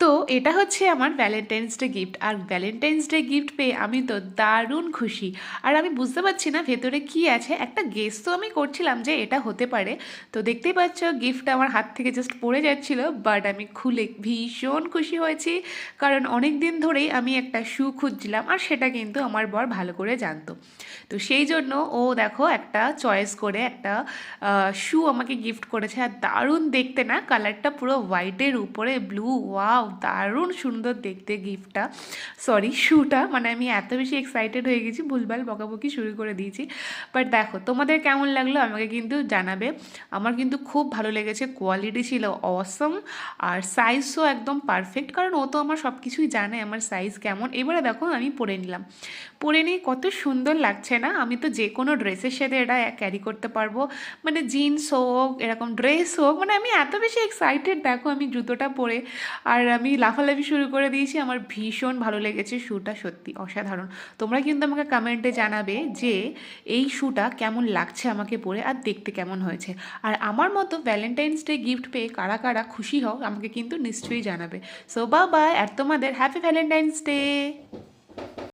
তো এটা হচ্ছে আমার ভ্যালেন্টাইন্স ডে গিফট, আর ভ্যালেন্টাইন্স ডে গিফট পেয়ে আমি তো দারুণ খুশি। আর আমি বুঝতে পারছি না ভেতরে কি আছে, একটা গেস তো আমি করছিলাম যে এটা হতে পারে। তো দেখতেই পাচ্ছ গিফট আমার হাত থেকে জাস্ট পড়ে যাচ্ছিল, বাট আমি খুলে ভীষণ খুশি হয়েছি। কারণ অনেক দিন ধরেই আমি একটা শু খুঁজছিলাম, আর সেটা কিন্তু আমার বর ভালো করে জানতো। তো সেই জন্য ও দেখো একটা চয়েস করে একটা শু আমাকে গিফট করেছে। আর দারুণ দেখতে না, কালারটা পুরো হোয়াইটের উপরে ব্লু, ওয়াও দারুণ সুন্দর দেখতে গিফটটা, সরি শুটা। মানে আমি এত বেশি এক্সাইটেড হয়ে গেছি, ভুলভাল বকাবকি শুরু করে দিয়েছি। বাট দেখো তোমাদের কেমন লাগলো আমাকে কিন্তু জানাবে। আমার কিন্তু খুব ভালো লেগেছে, কোয়ালিটি ছিল অসম, আর সাইজও একদম পারফেক্ট, কারণ ও তো আমার সব কিছুই জানে আমার সাইজ কেমন। এবারে দেখো আমি পরে নিলাম, পরে নিয়ে কত সুন্দর লাগছে না। আমি তো যে কোনো ড্রেসের সাথে এটা ক্যারি করতে পারবো, মানে জিন্স হোক এরকম ড্রেস হোক, মানে আমি এত বেশি এক্সাইটেড। দেখো আমি জুতোটা পরে আর আমি লাফালাফি শুরু করে দিয়েছি। আমার ভীষণ ভালো লেগেছে শ্যুটা, সত্যি অসাধারণ। তোমরা কিন্তু আমাকে কমেন্টে জানাবে যে এই শ্যুটা কেমন লাগছে আমাকে পরে, আর দেখতে কেমন হয়েছে। আর আমার মতো ভ্যালেন্টাইন্স ডে গিফট পেয়ে কারা কারা খুশি হোক আমাকে কিন্তু নিশ্চয়ই জানাবে। সো বাই বাই, আর তোমাদের হ্যাপি ভ্যালেন্টাইন্স ডে।